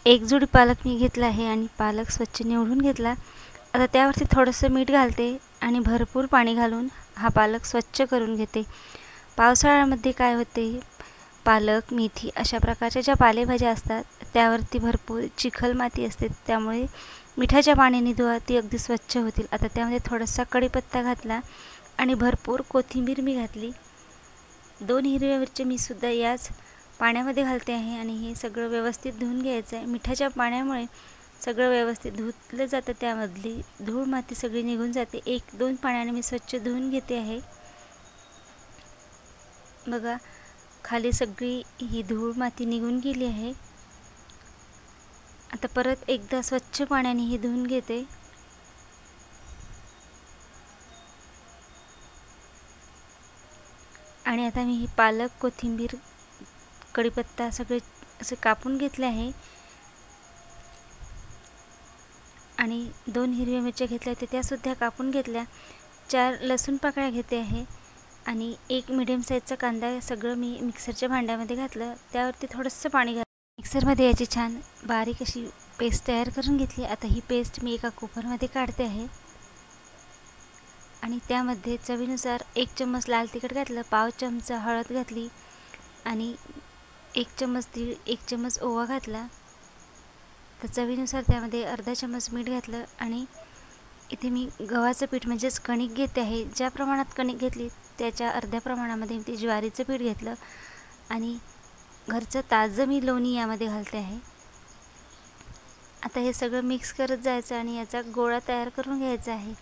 एक जुडी पालक मी घेतला आहे आणि पालक स्वच्छ निवडून घेतला। आता त्यावरती थोडंसं मीठ घालते आणि भरपूर पाणी घालून हा पालक स्वच्छ करून घेते। पावसाळ्यामध्ये काय होते, पालक, मेथी अशा प्रकारच्या ज्या पालेभाज्या असतात त्यावरती भरपूर चिखल माती असते, त्यामुळे मिठाच्या पाण्याने धुवा ती अगदी स्वच्छ होतील। आता त्यामध्ये थोडासा कढीपत्ता घातला आणि भरपूर कोथिंबीर मी घातली। 2 हिरव्या मिरच्या मी सुद्धा याच पाण्यामध्ये घालते आहे आणि हे सगळं व्यवस्थित धुवून घ्यायचं आहे। मिठाच्या पाण्यामुळे सगळं व्यवस्थित धुतलं जातं, त्यामधली धूळ माती सगळी निघून जाते। 1-2 पाण्याने मी स्वच्छ धुवून घेते आहे। बघा, खाली सगळी ही धूळ माती निघून गेली आहे। आता परत एकदा स्वच्छ पाण्याने ही धुवून घेते। आणि आता मी ही पालक, कोथिंबीर, कढीपत्ता सगळे असे कापून घेतले आहे आणि 2 हिरव्या मिरच्या घेतल्या होत्या त्या सुद्धा कापून घेतल्या। 4 लसूण पाकळ्या घेते आहे आणि 1 मीडियम साईजचा कांदा सगळं मी मिक्सरच्या भांड्यामध्ये घातलं। त्यावरती थोडंसं पाणी घातलं। मिक्सरमध्ये याची छान बारीक अशी पेस्ट तयार करून घेतली। आता ही पेस्ट मी एका कुकरमध्ये काढते आहे आणि त्यामध्ये चवीनुसार 1 चम्मच लाल तिखट घातलं, पाव चमचा हळद घातली आणि 1 चम्मच तीळ, 1 चम्मच ओवा घातला। तर चवीनुसार त्यामध्ये अर्धा चम्मच मीठ घातलं आणि इथे मी गव्हाचं पीठ म्हणजेच कणिक घेते आहे। ज्या प्रमाणात कणिक घेतली त्याच्या अर्ध्या प्रमाणामध्ये मी ज्वारीचं पीठ घेतलं आणि घरचं ताजं मी लोणी यामध्ये घालते आहे। आता हे सगळं मिक्स करत जायचं आणि याचा गोळा तयार करून घ्यायचा आहे।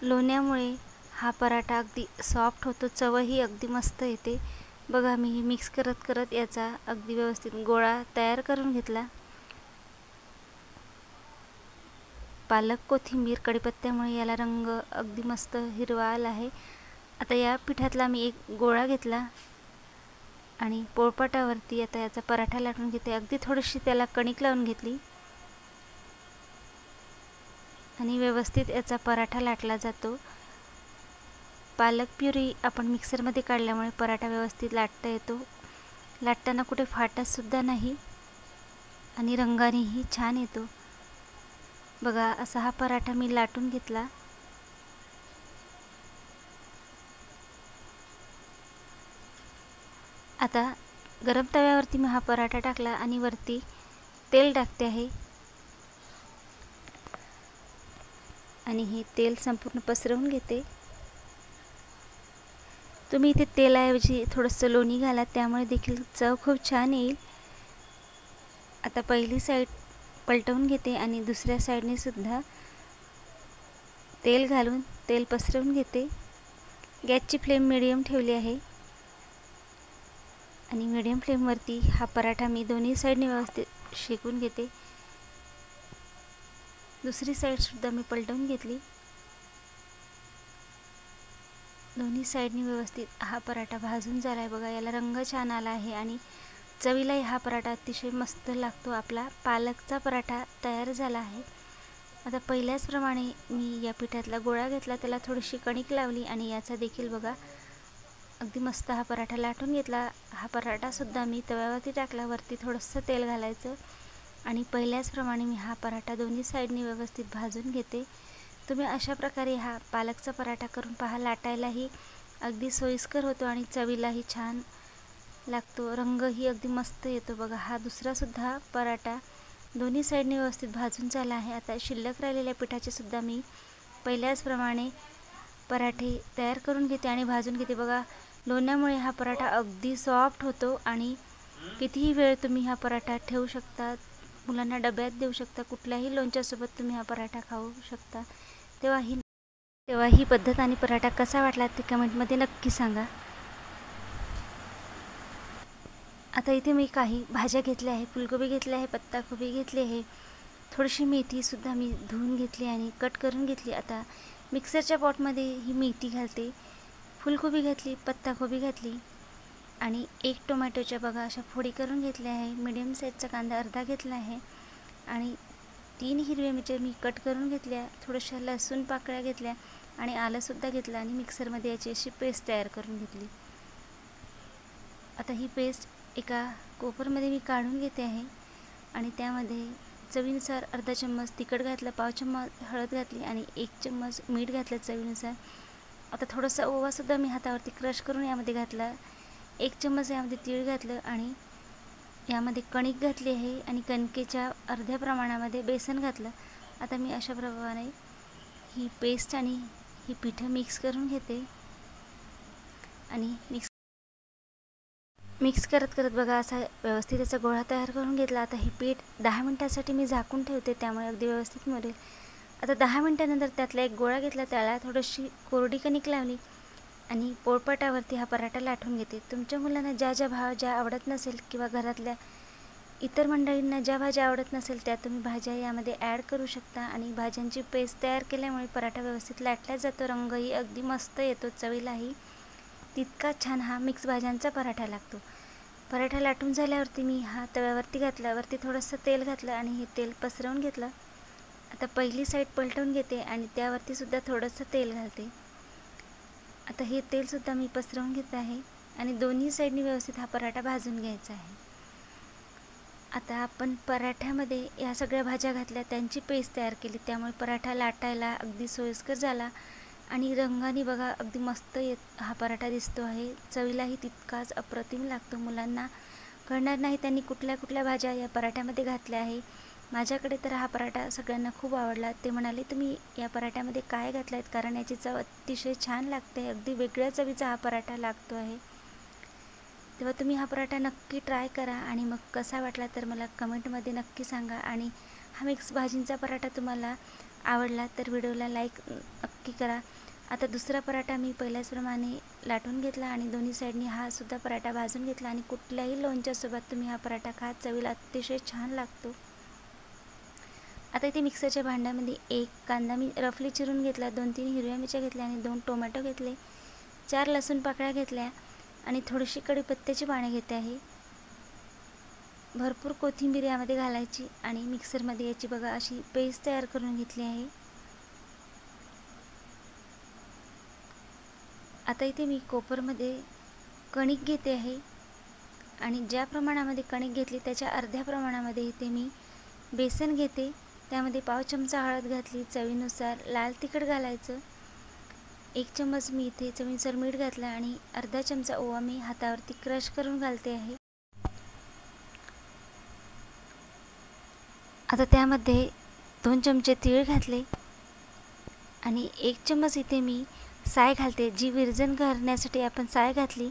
लोण्यामुळे हा पराठा अगदी सॉफ्ट होतो, चवही अगदी मस्त येते। बघा, मी हे मिक्स करत करत याचा अगदी व्यवस्थित गोळा तयार करून घेतला। पालक, कोथिंबीर, कढीपत्त्यामुळे याला रंग अगदी मस्त हिरवा आला आहे। आता या पिठातला मी एक गोळा घेतला आणि पोळपाटावरती आता याचा पराठा लाटून घेते। अगदी थोडीशी त्याला कणिक लावून घेतली आणि व्यवस्थित याचा पराठा लाटला जातो। पालक प्युरी आपण मिक्सरमध्ये काढल्यामुळे पराठा व्यवस्थित लाटता येतो, लाटताना कुठे फाटत सुद्धा नाही आणि रंगानेही छान येतो। बघा, असा हा पराठा मी लाटून घेतला। आता गरम तव्यावरती मी हा पराठा टाकला आणि वरती तेल टाकते आहे आणि हे तेल संपूर्ण पसरवून घेते। तुम्ही इथे तेलाऐवजी थोडंसं लोणी घाला, त्यामुळे देखील चव खूप छान येईल। आता पहिली साईड पलटवून घेते आणि दुसऱ्या साईडने सुद्धा तेल घालून तेल पसरवून घेते। गॅसची फ्लेम मीडियम ठेवली आहे आणि मीडियम फ्लेमवरती हा पराठा मी दोन्ही साईडने व्यवस्थित शेकून घेते। दुसरी साईड सुद्धा मी पलटवून घेतली। दोन्ही साईडने व्यवस्थित हा पराठा भाजून झाला आहे। बघा, याला रंग छान आला आहे आणि चवीलाही हा पराठा अतिशय मस्त लागतो। आपला पालकचा पराठा तयार झाला आहे। आता पहिल्याच प्रमाणे मी या पिठातला गोळा घेतला, त्याला थोडीशी कणिक लावली आणि याचा देखील बघा अगदी मस्त हा पराठा लाटून घेतला। हा पराठा सुद्धा मी तव्यावरती टाकला, वरती थोडंसं तेल घालायचं आणि पहिल्याच प्रमाणे मी हा पराठा दोन्ही साईडने व्यवस्थित भाजून घेते। तुम्ही अशा प्रकारे हा पालकचा पराठा करून पहा, लाटायलाही अगदी सोयीस्कर होतो आणि चवीलाही छान लागतो, रंगही अगदी मस्त येतो। बघा, हा दुसरा सुद्धा पराठा दोन्ही साईडने व्यवस्थित भाजून झाला आहे। आता शिल्लक राहिलेल्या पिठाचे सुद्धा मी पहिल्याच प्रमाणे पराठे तयार करून घेते आणि भाजून घेते। बघा, लोण्यामुळे हा पराठा अगदी सॉफ्ट होतो आणि कितीही वेळ तुम्ही हा पराठा ठेवू शकता, मुलांना डब्यात देऊ शकता, कुठल्याही लोणच्यासोबत तुम्ही हा पराठा खाऊ शकता। तेव्हा ही पद्धत आणि पराठा कसा वाटला ते कमेंटमध्ये नक्की सांगा। आता इथे मी काही भाज्या घेतल्या आहे, फुलगोबी घेतले आहे, पत्ताकोबी घेतली आहे, थोडीशी मेथीसुद्धा मी धुवून घेतली आणि कट करून घेतली। आता मिक्सरच्या पॉटमध्ये ही मेथी घालते, फुलकोबी घातली, पत्ताकोबी घातली आणि 1 टोमॅटोच्या बघा अशा फोडी करून घेतल्या आहे। मीडियम साईजचा कांदा अर्धा घेतला आहे आणि 3 हिरव्या मिरच्या मी कट करून घेतल्या, थोड्याशा लसूण पाकळ्या घेतल्या आणि आलंसुद्धा घेतलं आणि मिक्सरमध्ये याची अशी पेस्ट तयार करून घेतली। आता ही पेस्ट एका कोपरमध्ये मी काढून घेते आहे आणि त्यामध्ये चवीनुसार अर्धा चम्मच तिखट घातलं, पाव चम्मच हळद घातली आणि 1 चम्मच मीठ घातलं चवीनुसार. आता थोडंसं ओवासुद्धा मी हातावरती क्रश करून यामध्ये घातला. 1 चम्मच यामध्ये तीळ घातलं आणि यामध्ये कणिक घातली आहे आणि कणकेच्या अर्ध्या प्रमाणामध्ये बेसन घातलं. आता मी अशा प्रमाणे ही पेस्ट आणि ही पिठं मिक्स करून घेते आणि मिक्स करत करत बघा असा व्यवस्थित याचा गोळा तयार करून घेतला. आता ही पीठ 10 मिनिटासाठी मी झाकून ठेवते, त्यामुळे अगदी व्यवस्थित मुरेल. आता 10 मिनिटानंतर त्यातला एक गोळा घेतला, त्याला थोडीशी कोरडी कणिक लावली आणि पोळपाटावरती हा पराठा लाटून घेते. तुमच्या मुलांना ज्या भाज्या आवडत नसेल किंवा घरातल्या इतर मंडळींना ज्या भाज्या आवडत नसेल त्या तुम्ही भाज्या यामध्ये ॲड करू शकता. आणि भाज्यांची पेस्ट तयार केल्यामुळे पराठा व्यवस्थित लाटला जातो, रंगही अगदी मस्त येतो, चवीलाही तितका छान हा मिक्स भाज्यांचा पराठा लागतो. पराठा लाटून झाल्यावरती मी हा तव्यावरती घातला, वरती थोडंसं तेल घातलं आणि हे तेल पसरवून घेतलं. आता पहिली साईड पलटवून घेते आणि त्यावरती सुद्धा थोडंसं तेल घालते. आता हे तेलसुद्धा मी पसरवून घेत आहे आणि दोन्ही साईडनी व्यवस्थित हा पराठा भाजून घ्यायचा आहे. आता आपण पराठ्यामध्ये या सगळ्या भाज्या घातल्या, त्यांची पेस्ट तयार केली, त्यामुळे पराठा लाटायला अगदी सोयीस्कर झाला आणि रंगाने बघा अगदी मस्त हा पराठा दिसतो आहे. चवीलाही तितकाच अप्रतिम लागतो. मुलांना कळणार नाही त्यांनी कुठल्या कुठल्या भाज्या या पराठ्यामध्ये घातल्या आहे. माझ्याकडे तर हा पराठा सगळ्यांना खूप आवडला. ते म्हणाले तुम्ही या पराठ्यामध्ये काय घातलं आहेत, कारण याची चव अतिशय छान लागते, अगदी वेगळ्या चवीचा हा पराठा लागतो आहे. तेव्हा तुम्ही हा पराठा नक्की ट्राय करा आणि मग कसा वाटला तर मला कमेंटमध्ये नक्की सांगा. आणि हा मिक्स भाजींचा पराठा तुम्हाला आवडला तर व्हिडिओला लाईक नक्की करा. आता दुसरा पराठा मी पहिल्याचप्रमाणे लाटून घेतला आणि दोन्ही साईडनी हा सुद्धा पराठा भाजून घेतला आणि कुठल्याही लोणच्यासोबत तुम्ही हा पराठा खा, चवीला अतिशय छान लागतो. आता इथे मिक्सरच्या भांड्यामध्ये 1 कांदा मी रफली चिरून घेतला, 2-3 हिरव्या मिरच्या घेतल्या आणि 2 टोमॅटो घेतले, 4 लसूण पाकळ्या घेतल्या आणि थोडीशी कढीपत्त्याची पाने घेते आहे. भरपूर कोथिंबीर यामध्ये घालायची आणि मिक्सरमध्ये याची बघा अशी पेस्ट तयार करून घेतली आहे. आता इथे मी कोपरमध्ये कणिक घेते आहे आणि ज्या प्रमाणामध्ये कणिक घेतली त्याच्या अर्ध्या प्रमाणामध्ये इथे मी बेसन घेते. त्यामध्ये पाव चमचा हळद घातली, चवीनुसार लाल तिखट घालायचं, 1 चम्मच मी इथे चवीनुसार मीठ घातलं आणि अर्धा चमचा ओवा मी हातावरती क्रश करून घालते आहे. आता त्यामध्ये 2 चमचे तीळ घातले आणि 1 चम्मच इथे मी साय घालते. जी विरजण करण्यासाठी आपण साय घातली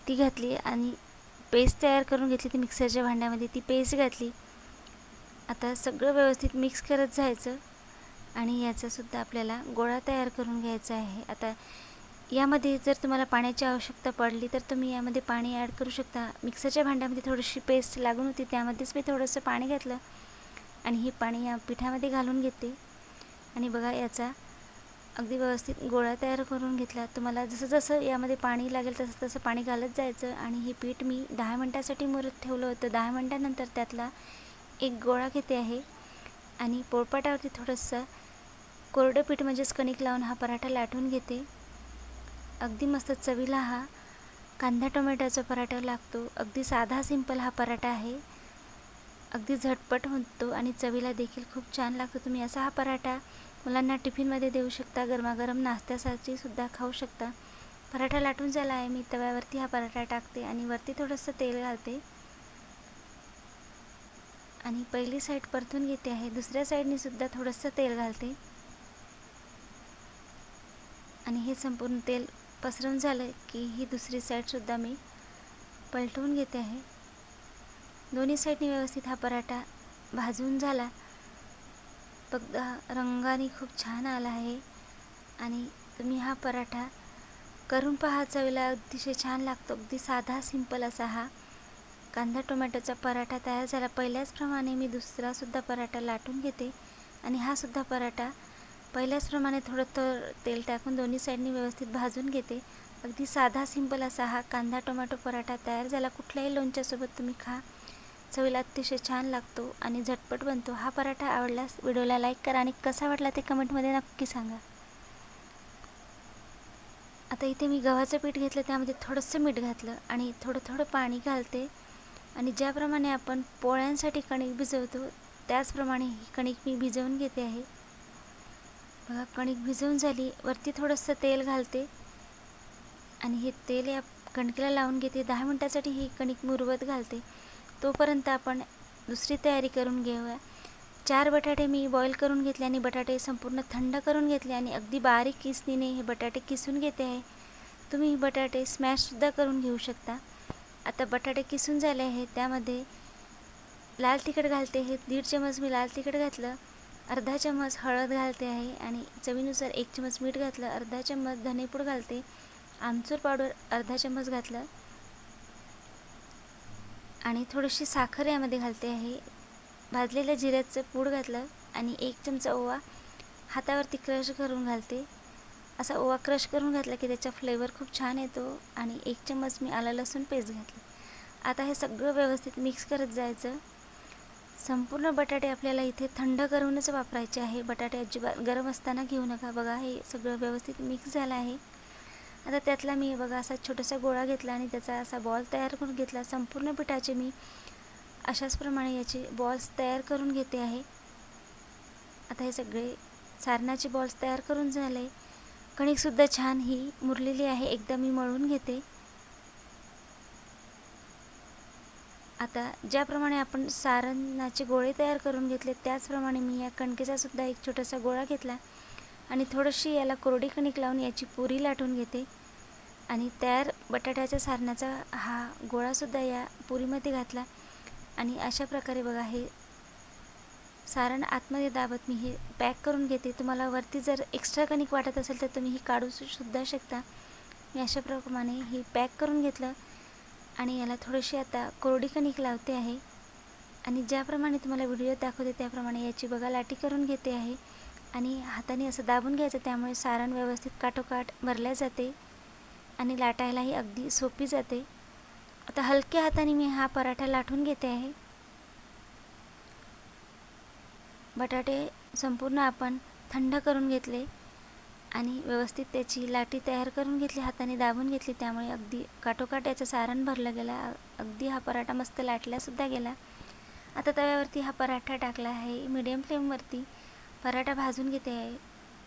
ती घातली आणि पेस्ट तयार करून घेतली ती मिक्सरच्या भांड्यामध्ये ती पेस्ट घातली. आता सगळं व्यवस्थित मिक्स करत जायचं आणि याचासुद्धा आपल्याला गोळा तयार करून घ्यायचा आहे. आता यामध्ये जर तुम्हाला पाण्याची आवश्यकता पडली तर तुम्ही यामध्ये पाणी ॲड करू शकता. मिक्सरच्या भांड्यामध्ये थोडीशी पेस्ट लागून होती, त्यामध्येच मी थोडंसं पाणी घातलं आणि हे पाणी या पिठामध्ये घालून घेते आणि बघा याचा अगदी व्यवस्थित गोळा तयार करून घेतला. तुम्हाला जसं जसं यामध्ये पाणी लागेल तसं तसं पाणी घालत जायचं आणि हे पीठ मी 10 मिनटासाठी मुरत ठेवलं होतं. 10 मिनटानंतर त्यातला एक गोळा घेते आहे आणि पोळपाटावरती थोडंसं कोरडं पीठ म्हणजेच कणिक लावून हा पराठा लाटून घेते. अगदी मस्त चवीला हा कांदा टोमॅटोचा पराठा लागतो. अगदी साधा सिंपल हा पराठा आहे, अगदी झटपट होतो आणि चवीला देखील खूप छान लागतो. तुम्ही असा हा पराठा मुलांना टिफिनमध्ये देऊ शकता, गरमागरम नाश्त्यासाठी सुद्धा खाऊ शकता. पराठा लाटून झाला आहे, मी तव्यावरती हा पराठा टाकते आणि वरती थोडंसं तेल घालते आणि पहिली साईड परतून घेते आहे. दुसऱ्या साईडनी सुद्धा थोडंसं तेल घालते आणि हे संपूर्ण तेल पसरवून झालं की ही दुसरी साईडसुद्धा मी पलटवून घेते आहे. दोन्ही साईडनी व्यवस्थित हा पराठा भाजून झाला. बघा रंगाने खूप छान आला आहे आणि तुम्ही हा पराठा करून पहा, चवीला अतिशय छान लागतो. अगदी साधा सिंपल असा हा कांदा टोमॅटोचा पराठा तयार झाला. पहिल्याचप्रमाणे मी दुसरासुद्धा पराठा लाटून घेते आणि हा सुद्धा पराठा पहिल्याचप्रमाणे थोडं तेल टाकून दोन्ही साईडनी व्यवस्थित भाजून घेते. अगदी साधा सिंपल असा हा कांदा टोमॅटो पराठा तयार झाला. कुठल्याही लोणच्यासोबत तुम्ही खा, चवीला अतिशय छान लागतो आणि झटपट बनतो. हा पराठा आवडल्यास व्हिडिओला लाईक करा आणि कसा वाटला ते कमेंटमध्ये नक्की सांगा. आता इथे मी गव्हाचं पीठ घेतलं, त्यामध्ये थोडंसं मीठ घातलं आणि थोडं थोडं पाणी घालते आणि ज्याप्रमाणे आपण पोळ्यांसाठी कणिक भिजवतो त्याचप्रमाणे ही कणिक मी भिजवून घेते आहे। बघा कणिक भिजवून झाली, वरती थोडंसं तेल घालते आणि हे तेल या कणकेला लावून घेते। 10 मिनिटासाठी ही कणिक मुरवत घालते, तोपर्यंत आपण दुसरी तयारी करून घेऊया। 4 बटाटे मी बॉईल करून घेतले आणि बटाटे संपूर्ण थंड करून घेतले आणि अगदी बारीक किसणीने हे बटाटे किसून घेते आहे। तुम्ही बटाटे स्मॅशसुद्धा करून घेऊ शकता। आता बटाटे किसून झाले आहे, त्यामध्ये लाल तिखट घालते आहे। 1.5 चमच मी लाल तिखट घातलं, अर्धा चमच हळद घालते आहे आणि चवीनुसार 1 चमच मीठ घातलं, अर्धा चमच धनेपूड घालते, आमचूर पावडर अर्धा चमच घातलं आणि थोडीशी साखर यामध्ये घालते आहे। भाजलेल्या जिऱ्याचं पूड घातलं आणि 1 चमचा ओवा हातावरती क्रश करून घालते। असा ओवा क्रश करून घातला की त्याचा फ्लेवर खूप छान येतो आणि 1 चमच मी आलं लसूण पेस्ट घातली। आता हे सगळं व्यवस्थित मिक्स करत जायचं। संपूर्ण बटाटे आपल्याला इथे थंड करूनच वापरायचे आहे, बटाटे अजिबात गरम असताना घेऊ नका। बघा हे सगळं व्यवस्थित मिक्स झालं आहे। आता त्यातला मी बघा असा छोटासा गोळा घेतला आणि त्याचा असा बॉल तयार करून घेतला। संपूर्ण पिठाचे मी अशाच प्रमाणे याचे बॉल्स तयार करून घेते आहे। आता हे सगळे सारणाचे बॉल्स तयार करून झाले। कणिकसुद्धा छान ही मुरलेली आहे, एकदा मी मळून घेते। आता ज्याप्रमाणे आपण सारणाचे गोळे तयार करून घेतले त्याचप्रमाणे मी या कणकेचा सुद्धा एक छोटासा गोळा घेतला आणि थोडीशी याला कोरडी कणिक लावून याची पुरी लाटून घेते आणि तयार बटाट्याच्या सारणाचा हा गोळासुद्धा या पुरीमध्ये घातला आणि अशा प्रकारे बघा हे सारण आतमध्ये दाबत मी हे पॅक करून घेते। तुम्हाला वरती जर एक्स्ट्रा कणिक वाटत असेल तर तुम्ही ही काढू सुद्धा शकता। मी अशा प्रमाणे ही पॅक करून घेतलं आणि याला थोडीशी आता कोरडी कणिक लावते आहे आणि ज्याप्रमाणे तुम्हाला व्हिडिओ दाखवते त्याप्रमाणे याची बघा लाटी करून घेते आहे आणि हाताने असं दाबून घ्यायचं, त्यामुळे सारण व्यवस्थित काठोकाठ भरल्या जाते आणि लाटायलाही अगदी सोपी जाते। आता हलक्या हाताने मी हा पराठा लाटून घेते आहे। बटाटे संपूर्ण आपण थंड करून घेतले आणि व्यवस्थित त्याची लाटी तयार करून घेतली, हाताने दाबून घेतली, त्यामुळे अगदी काठोकाठ याचं सारण भरलं गेलं। अगदी हा पराठा मस्त लाटल्यासुद्धा गेला। आता तव्यावरती हा पराठा टाकला आहे, मीडियम फ्लेमवरती पराठा भाजून घेते आहे।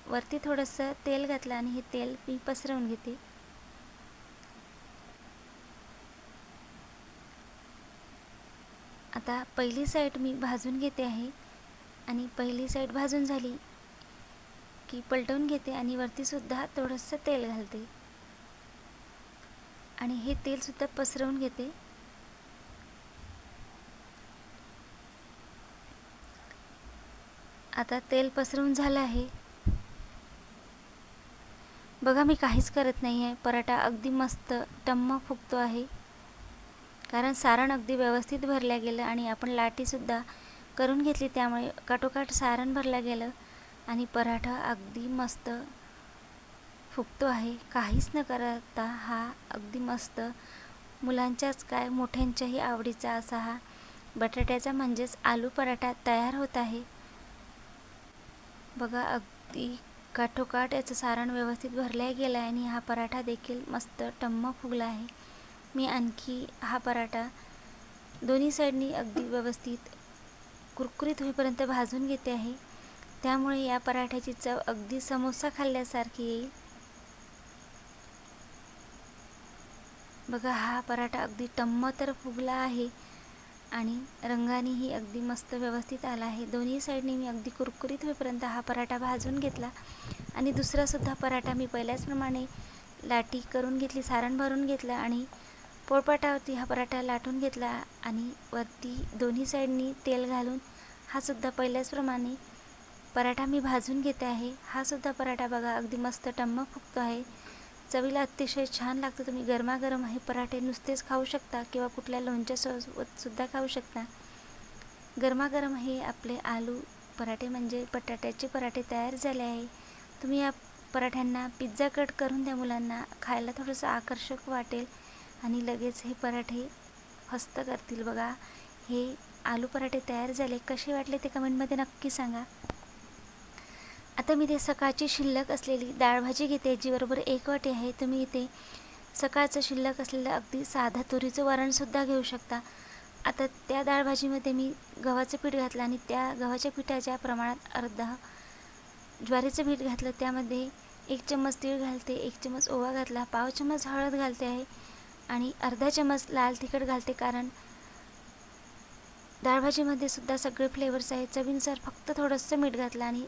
वरती थोडंसं तेल घातलं आणि हे तेल मी पसरवून घेते। आता पहिली साईड मी भाजून घेते आहे आणि पहिली साईड भाजून झाली की पलटवून घेते आणि वरती सुद्धा थोडंसं तेल घालते आणि हे तेल सुद्धा पसरवून घेते। आता तेल पसरवून झालं आहे। बघा मी काहीच करत नाही आहे, पराठा अगदी मस्त टम्म फुगतो आहे, कारण सारण अगदी व्यवस्थित भरल्या गेलं आणि आपण लाटीसुद्धा करून घेतली, त्यामुळे काठोकाठ सारण भरलं गेलं आणि पराठा अगदी मस्त फुगतो आहे। काहीच न करता हा अगदी मस्त मुलांच्याच काय मोठ्यांच्याही आवडीचा असा हा बटाट्याचा म्हणजेच आलू पराठा तयार होत आहे। बघा अगदी काठोकाठ याचं सारण व्यवस्थित भरल्या गेलं आहे आणि हा पराठा देखील मस्त टम्म फुगला आहे। मी आणखी हा पराठा दोन्ही साईडनी अगदी व्यवस्थित कुरकुरीत होईपर्यंत भाजून घेते आहे, त्यामुळे या पराठ्याची चव अगदी समोसा खाल्ल्यासारखी येईल। बघा हा पराठा अगदी टम्म तर फुगला आहे आणि रंगानेही अगदी मस्त व्यवस्थित आला आहे। दोन्ही साईडनी मी अगदी कुरकुरीत होईपर्यंत हा पराठा भाजून घेतला आणि दुसरासुद्धा पराठा मी पहिल्याचप्रमाणे लाटी करून घेतली, सारण भरून घेतलं आणि पोळपाटावरती हा पराठा लाटून घेतला आणि वरती दोन्ही साईडनी तेल घालून हा सुद्धा पहिल्याचप्रमाणे पराठा मी भाजून घेते आहे। हा सुद्धा पराठा बघा अगदी मस्त टम्म फुगतो आहे, चवीला अतिशय छान लागतो। तुम्ही गरमागरम हे पराठे नुसतेच खाऊ शकता किंवा कुठल्या लोणच्यासोबत सुद्धा खाऊ शकता। गरमागरम हे आपले आलू पराठे म्हणजे बटाट्याचे पराठे तयार झाले आहे। तुम्ही या पराठ्यांना पिझ्झा कट करून द्या मुलांना, खायला थोडंसं आकर्षक वाटेल आणि लगेच हे पराठे फस्त करतील। बघा हे आलू पराठे तयार झाले, कसे वाटले ते कमेंटमध्ये नक्की सांगा। आता मी ते सकाळची शिल्लक असलेली डाळ भाजी घेते, जी बरोबर 1 वाटी आहे। तुम्ही इथे सकाळचं शिल्लक असलेलं अगदी साधं तुरीचं वरणसुद्धा घेऊ शकता आता त्या डाळ भाजीमध्ये मी गव्हाचं पीठ घातलं आणि त्या गव्हाच्या पिठाच्या प्रमाणात अर्धा ज्वारीचं पीठ घातलं. त्यामध्ये 1 चम्मच तीळ घालते, 1 चम्मच ओवा घातला, पाव चम्मच हळद घालते आहे आणि अर्धा चम्मच लाल तिखट घालते, कारण डाळ भाजीमध्ये सुद्धा सगळे फ्लेवर्स आहेत. चवीनुसार फक्त थोडंसं मीठ घातलं आणि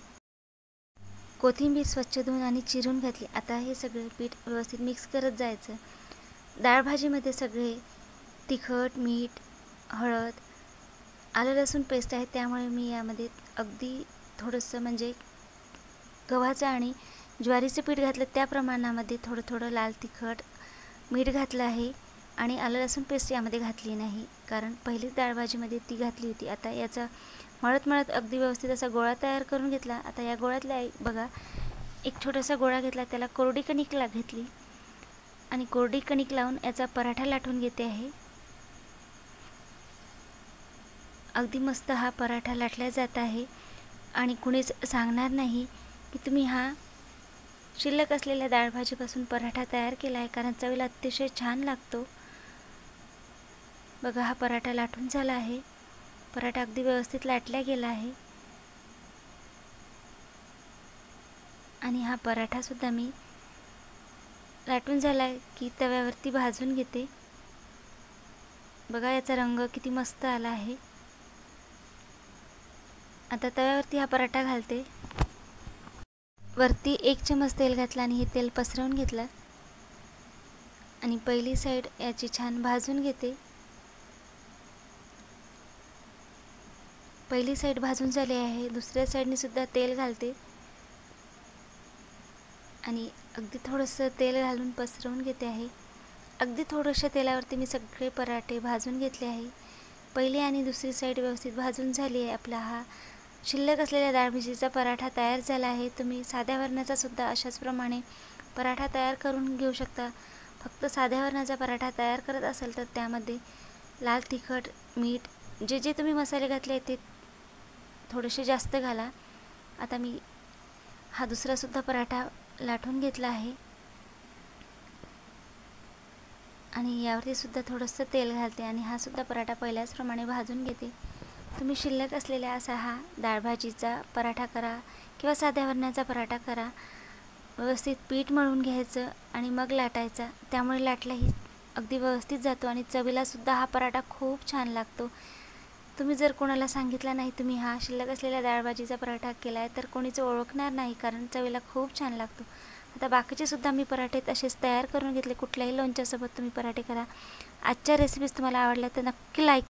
कोथिंबीर स्वच्छ धुवून आणि चिरून घातली. आता हे सगळे पीठ व्यवस्थित मिक्स करत जायचं. डाळ भाजीमध्ये सगळे तिखट, मीठ, हळद, आलं लसूण पेस्ट आहे, त्यामुळे मी यामध्ये अगदी थोडंसं म्हणजे गव्हाचं आणि ज्वारीचं पीठ घातलं त्या प्रमाणामध्ये थोडं थोडं लाल तिखट, मीठ घातलं आहे आणि आलं लसूण पेस्ट यामध्ये घातली नाही, कारण पहिलीच डाळ भाजीमध्ये ती घातली होती. आता याचा मळत मळत अगदी व्यवस्थित असा गोळा तयार करून घेतला. आता या गोळ्यातला बघा एक छोटासा गोळा घेतला, त्याला कोरडी कणिक घेतली आणि कोरडी कणिक लावून याचा पराठा लाटून घेते आहे. अगदी मस्त हा पराठा लाटला जात आहे आणि कुणीच सांगणार नाही की तुम्ही हा शिल्लक असलेल्या डाळ भाजीपासून पराठा तयार केला आहे, कारण चवीला अतिशय छान लागतो. बघा हा पराठा लाटून झाला आहे. पराठा अगदी व्यवस्थित लाटला गेला आहे आणि हा पराठा सुद्धा मी लाटून झाला की तव्यावरती भाजून घेते. बघा याचा रंग किती मस्त आला आहे. आता तव्यावरती हा पराठा घालते. वरती 1 चम्मच तेल घातलं आणि हे तेल पसरवून घेतलं आणि पहिली साईड याची छान भाजून घेते. पहिली साईड भाजून झाली आहे. दुसऱ्या साईडने सुद्धा तेल घालते आणि अगदी थोडंसं तेल घालून पसरवून घेते आहे. अगदी थोड्याशा तेलावरती मी सगळे पराठे भाजून घेतले आहे. पहिली आणि दुसरी साईड व्यवस्थित भाजून झाली आहे. आपला हा शिल्लक असलेल्या डाळ भाजीचा पराठा तयार झाला आहे. तुम्ही साध्या वरणाचा सुद्धा अशाच प्रमाणे पराठा तयार करून घेऊ शकता. फक्त साध्या वरणाचा पराठा तयार करत असाल तर त्यामध्ये लाल तिखट, मीठ, जे जे तुम्ही मसाले घातले आहेत ते थोडेसे जास्त घाला. आता मी हा दुसरा सुद्धा पराठा लाटून घेतला आहे आणि यावरती सुद्धा थोडंसं तेल घालते आणि हा सुद्धा पराठा पहिल्याचप्रमाणे भाजून घेते. तुम्ही शिल्लक असलेला असा हा डाळ भाजीचा पराठा करा किंवा साध्या वरणाचा पराठा करा. व्यवस्थित पीठ मळून घ्यायचं आणि मग लाटायचा, त्यामुळे लाटलाही अगदी व्यवस्थित जातो आणि चवीला सुद्धा हा पराठा खूप छान लागतो. तुम्ही जर कोणाला सांगितलं नाही तुम्ही हा शिल्लक असलेल्या डाळ भाजीचा पराठा केला आहे तर कोणीच ओळखणार नाही, कारण चवीला खूप छान लागतो. आता बाकीचे सुद्धा मी पराठे असेच तयार करून घेतले. कुठल्याही लोणच्यासोबत तुम्ही पराठे करा. आजच्या रेसिपीज तुम्हाला आवडल्या तर नक्की लाईक